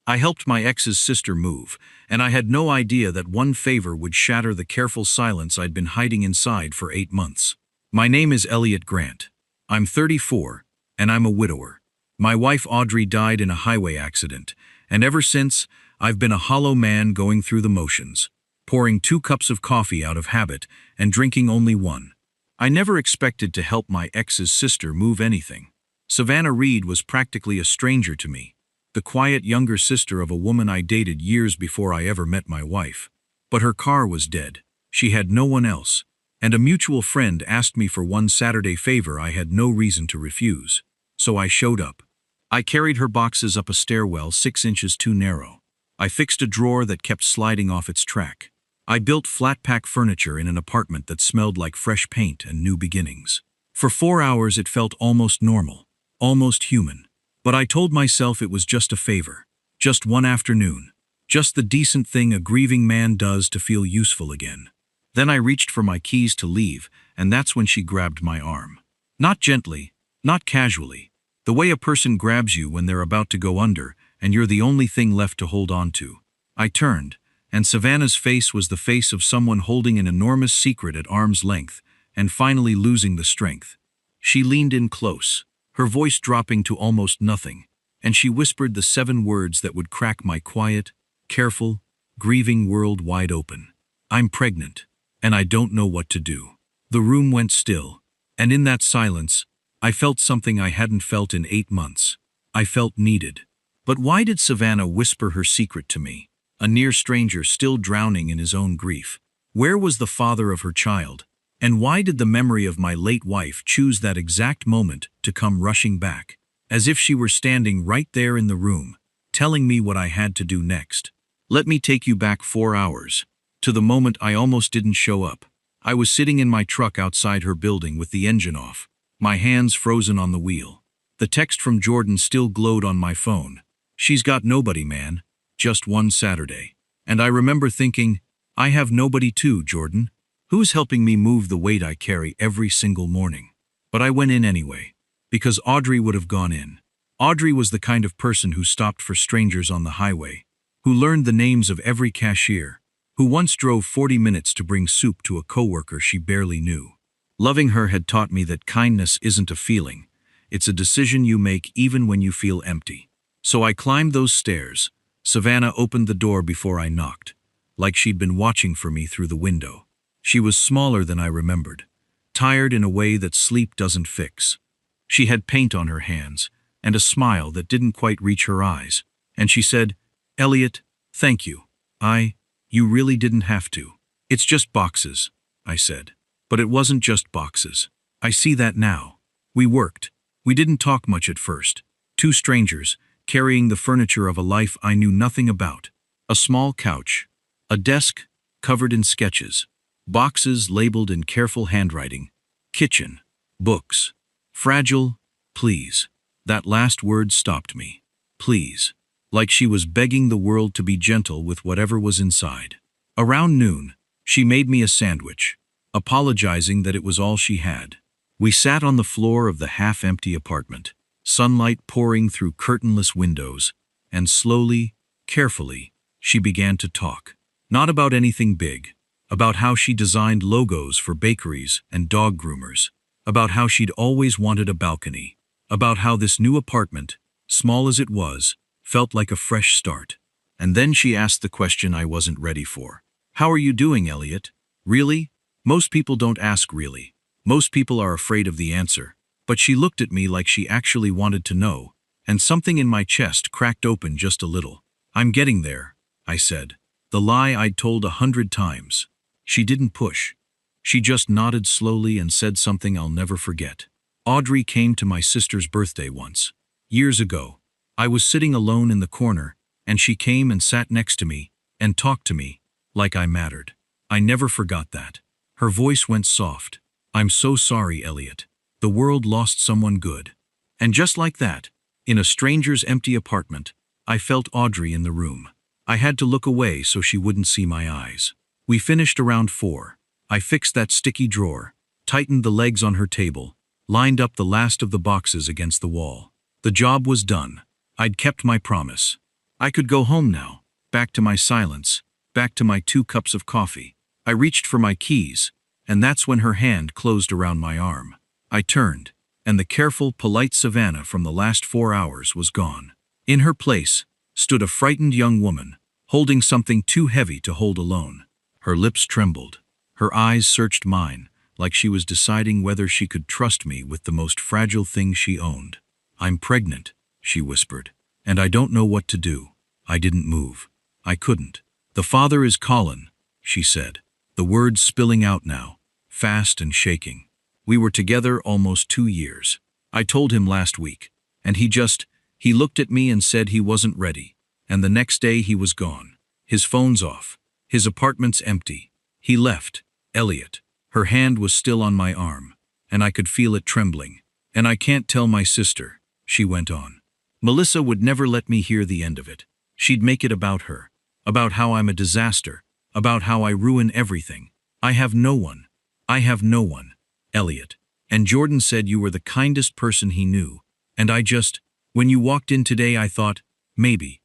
I helped my ex's sister move, and I had no idea that one favor would shatter the careful silence I'd been hiding inside for 8 months. My name is Elliot Grant. I'm 34, and I'm a widower. My wife Audrey died in a highway accident, and ever since, I've been a hollow man going through the motions, pouring 2 cups of coffee out of habit and drinking only 1. I never expected to help my ex's sister move anything. Savannah Reed was practically a stranger to me, the quiet younger sister of a woman I dated years before I ever met my wife. But her car was dead. She had no one else, and a mutual friend asked me for one Saturday favor I had no reason to refuse. So I showed up. I carried her boxes up a stairwell 6 inches too narrow. I fixed a drawer that kept sliding off its track. I built flat-pack furniture in an apartment that smelled like fresh paint and new beginnings. For 4 hours it felt almost normal, almost human. But I told myself it was just a favor, just one afternoon, just the decent thing a grieving man does to feel useful again. Then I reached for my keys to leave, and that's when she grabbed my arm. Not gently, not casually, the way a person grabs you when they're about to go under and you're the only thing left to hold on to. I turned, and Savannah's face was the face of someone holding an enormous secret at arm's length and finally losing the strength. She leaned in close, her voice dropping to almost nothing, and she whispered the 7 words that would crack my quiet, careful, grieving world wide open. I'm pregnant, and I don't know what to do. The room went still, and in that silence, I felt something I hadn't felt in 8 months. I felt needed. But why did Savannah whisper her secret to me, a near stranger still drowning in his own grief? Where was the father of her child? And why did the memory of my late wife choose that exact moment to come rushing back, as if she were standing right there in the room, telling me what I had to do next? Let me take you back 4 hours, to the moment I almost didn't show up. I was sitting in my truck outside her building with the engine off, my hands frozen on the wheel. The text from Jordan still glowed on my phone. She's got nobody, man. Just one Saturday. And I remember thinking, I have nobody too, Jordan. Who's helping me move the weight I carry every single morning? But I went in anyway, because Audrey would have gone in. Audrey was the kind of person who stopped for strangers on the highway, who learned the names of every cashier, who once drove 40 minutes to bring soup to a coworker she barely knew. Loving her had taught me that kindness isn't a feeling, it's a decision you make even when you feel empty. So I climbed those stairs. Savannah opened the door before I knocked, like she'd been watching for me through the window. She was smaller than I remembered, tired in a way that sleep doesn't fix. She had paint on her hands, and a smile that didn't quite reach her eyes, and she said, "Elliot, thank you. You really didn't have to. It's just boxes," I said. But it wasn't just boxes. I see that now. We worked. We didn't talk much at first. 2 strangers, carrying the furniture of a life I knew nothing about. A small couch, a desk covered in sketches, boxes labeled in careful handwriting, kitchen, books. Fragile, please. That last word stopped me. Please. Like she was begging the world to be gentle with whatever was inside. Around noon, she made me a sandwich, apologizing that it was all she had. We sat on the floor of the half-empty apartment, sunlight pouring through curtainless windows, and slowly, carefully, she began to talk. Not about anything big, about how she designed logos for bakeries and dog groomers, about how she'd always wanted a balcony, about how this new apartment, small as it was, felt like a fresh start. And then she asked the question I wasn't ready for. "How are you doing, Elliot?" Really? Most people don't ask really. Most people are afraid of the answer. But she looked at me like she actually wanted to know, and something in my chest cracked open just a little. "I'm getting there," I said. The lie I'd told 100 times. She didn't push. She just nodded slowly and said something I'll never forget. Audrey came to my sister's birthday once. Years ago. I was sitting alone in the corner, and she came and sat next to me, and talked to me, like I mattered. I never forgot that. Her voice went soft. "I'm so sorry, Elliot. The world lost someone good." And just like that, in a stranger's empty apartment, I felt Audrey in the room. I had to look away so she wouldn't see my eyes. We finished around 4. I fixed that sticky drawer, tightened the legs on her table, lined up the last of the boxes against the wall. The job was done. I'd kept my promise. I could go home now, back to my silence, back to my 2 cups of coffee. I reached for my keys, and that's when her hand closed around my arm. I turned, and the careful, polite Savannah from the last 4 hours was gone. In her place stood a frightened young woman, holding something too heavy to hold alone. Her lips trembled. Her eyes searched mine, like she was deciding whether she could trust me with the most fragile thing she owned. "I'm pregnant," she whispered, "and I don't know what to do." I didn't move. I couldn't. "The father is Colin," she said, the words spilling out now, fast and shaking. "We were together almost 2 years. I told him last week, and he looked at me and said he wasn't ready, and the next day he was gone. His phone's off. His apartment's empty. He left." Elliot. Her hand was still on my arm, and I could feel it trembling. "And I can't tell my sister," she went on. "Melissa would never let me hear the end of it. She'd make it about her, about how I'm a disaster, about how I ruin everything. I have no one. Elliot. And Jordan said you were the kindest person he knew, and when you walked in today I thought, maybe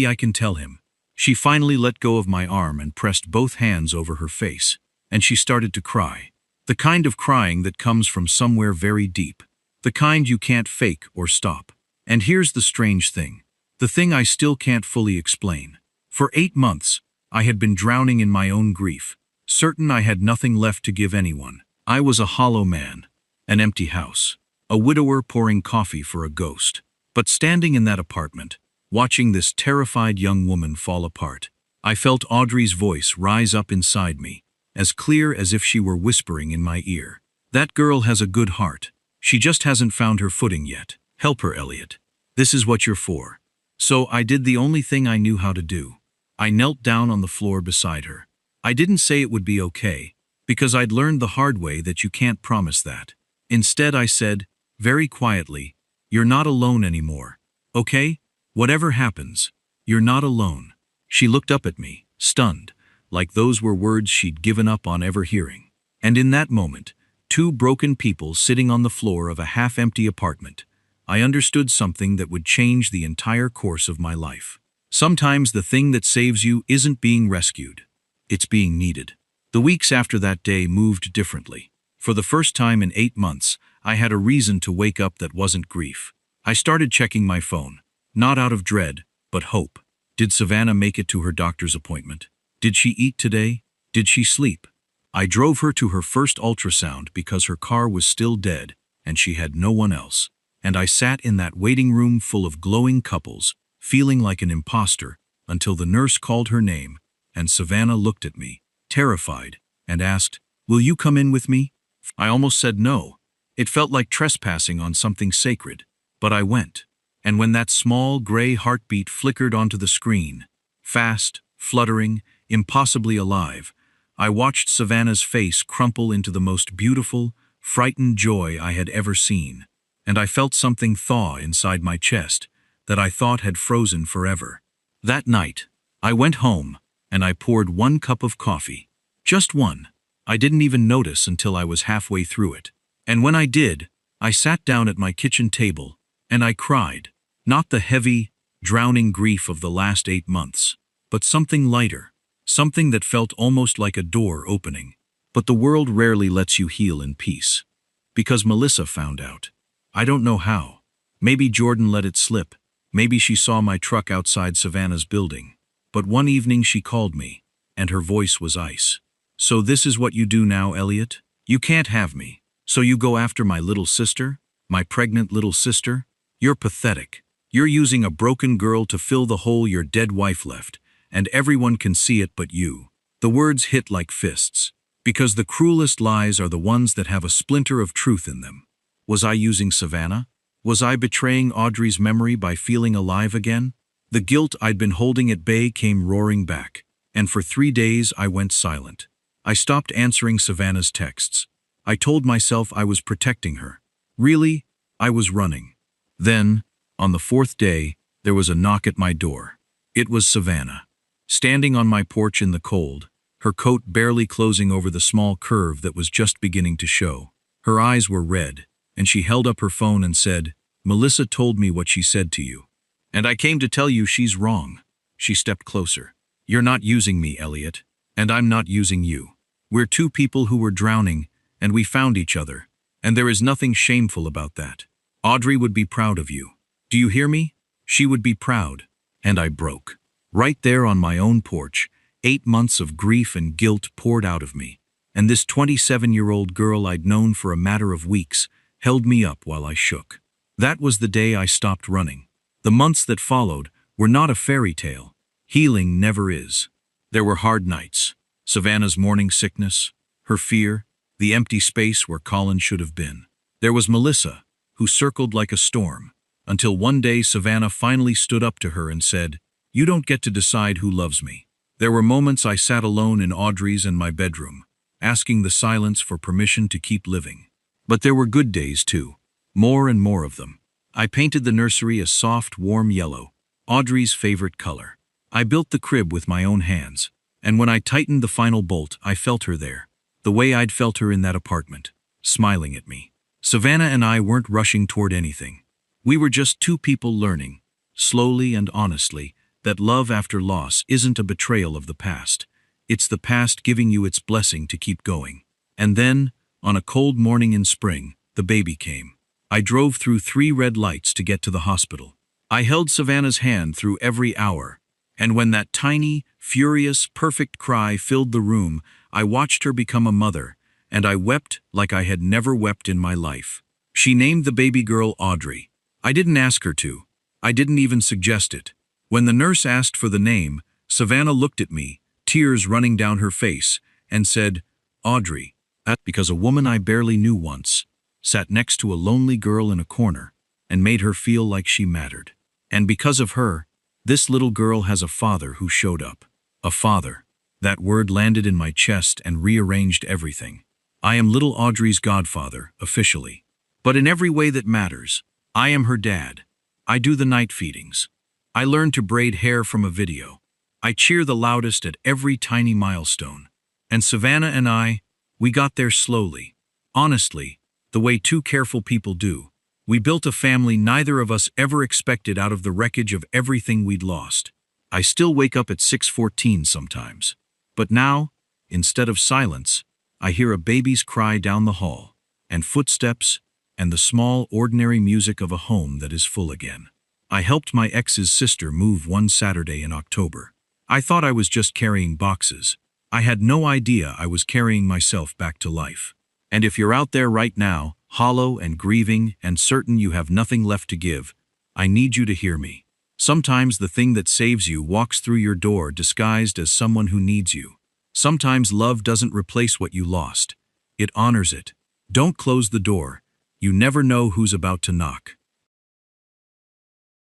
I can tell him." She finally let go of my arm and pressed both hands over her face, and she started to cry. The kind of crying that comes from somewhere very deep. The kind you can't fake or stop. And here's the strange thing. The thing I still can't fully explain. For 8 months, I had been drowning in my own grief, certain I had nothing left to give anyone. I was a hollow man, an empty house, a widower pouring coffee for a ghost. But standing in that apartment, watching this terrified young woman fall apart, I felt Audrey's voice rise up inside me, as clear as if she were whispering in my ear. "That girl has a good heart. She just hasn't found her footing yet. Help her, Elliot. This is what you're for." So I did the only thing I knew how to do. I knelt down on the floor beside her. I didn't say it would be okay, because I'd learned the hard way that you can't promise that. Instead I said, very quietly, "You're not alone anymore. Okay? Whatever happens, you're not alone." She looked up at me, stunned, like those were words she'd given up on ever hearing. And in that moment, 2 broken people sitting on the floor of a half-empty apartment, I understood something that would change the entire course of my life. Sometimes the thing that saves you isn't being rescued. It's being needed. The weeks after that day moved differently. For the first time in 8 months, I had a reason to wake up that wasn't grief. I started checking my phone, not out of dread, but hope. Did Savannah make it to her doctor's appointment? Did she eat today? Did she sleep? I drove her to her first ultrasound because her car was still dead and she had no one else. And I sat in that waiting room full of glowing couples, feeling like an imposter, until the nurse called her name, and Savannah looked at me, terrified, and asked, "Will you come in with me?" I almost said no. It felt like trespassing on something sacred, but I went. And when that small gray heartbeat flickered onto the screen, fast, fluttering, impossibly alive, I watched Savannah's face crumple into the most beautiful, frightened joy I had ever seen. And I felt something thaw inside my chest that I thought had frozen forever. That night, I went home, and I poured 1 cup of coffee. Just one. I didn't even notice until I was halfway through it. And when I did, I sat down at my kitchen table, and I cried. Not the heavy, drowning grief of the last 8 months, but something lighter, something that felt almost like a door opening. But the world rarely lets you heal in peace. Because Melissa found out. I don't know how. Maybe Jordan let it slip. Maybe she saw my truck outside Savannah's building. But one evening she called me, and her voice was ice. "So this is what you do now, Elliot? You can't have me. So you go after my little sister? My pregnant little sister? You're pathetic. You're using a broken girl to fill the hole your dead wife left, and everyone can see it but you." The words hit like fists. Because the cruelest lies are the ones that have a splinter of truth in them. Was I using Savannah? Was I betraying Audrey's memory by feeling alive again? The guilt I'd been holding at bay came roaring back, and for 3 days I went silent. I stopped answering Savannah's texts. I told myself I was protecting her. Really, I was running. Then, on the 4th day, there was a knock at my door. It was Savannah. Standing on my porch in the cold, her coat barely closing over the small curve that was just beginning to show. Her eyes were red, and she held up her phone and said, "Melissa told me what she said to you." And I came to tell you she's wrong. She stepped closer. You're not using me, Elliot. And I'm not using you. We're two people who were drowning, and we found each other. And there is nothing shameful about that. Audrey would be proud of you. Do you hear me? She would be proud. And I broke. Right there on my own porch, 8 months of grief and guilt poured out of me. And this 27-year-old girl I'd known for a matter of weeks held me up while I shook. That was the day I stopped running. The months that followed were not a fairy tale. Healing never is. There were hard nights. Savannah's morning sickness, her fear, the empty space where Colin should have been. There was Melissa, who circled like a storm, until one day Savannah finally stood up to her and said, "You don't get to decide who loves me." There were moments I sat alone in Audrey's and my bedroom, asking the silence for permission to keep living. But there were good days too, more and more of them. I painted the nursery a soft, warm yellow, Audrey's favorite color. I built the crib with my own hands, and when I tightened the final bolt, I felt her there, the way I'd felt her in that apartment, smiling at me. Savannah and I weren't rushing toward anything. We were just two people learning, slowly and honestly, that love after loss isn't a betrayal of the past. It's the past giving you its blessing to keep going. And then, on a cold morning in spring, the baby came. I drove through 3 red lights to get to the hospital. I held Savannah's hand through every hour, and when that tiny, furious, perfect cry filled the room, I watched her become a mother, and I wept like I had never wept in my life. She named the baby girl Audrey. I didn't ask her to. I didn't even suggest it. When the nurse asked for the name, Savannah looked at me, tears running down her face, and said, "Audrey." That's because a woman I barely knew once sat next to a lonely girl in a corner and made her feel like she mattered. And because of her, this little girl has a father who showed up. A father. That word landed in my chest and rearranged everything. I am little Audrey's godfather, officially. But in every way that matters, I am her dad. I do the night feedings. I learn to braid hair from a video. I cheer the loudest at every tiny milestone. And Savannah and I, we got there slowly. Honestly, the way two careful people do. We built a family neither of us ever expected out of the wreckage of everything we'd lost. I still wake up at 6:14 sometimes. But now, instead of silence, I hear a baby's cry down the hall, and footsteps, and the small, ordinary music of a home that is full again. I helped my ex's sister move one Saturday in October. I thought I was just carrying boxes. I had no idea I was carrying myself back to life. And if you're out there right now, hollow and grieving and certain you have nothing left to give, I need you to hear me. Sometimes the thing that saves you walks through your door disguised as someone who needs you. Sometimes love doesn't replace what you lost. It honors it. Don't close the door. You never know who's about to knock.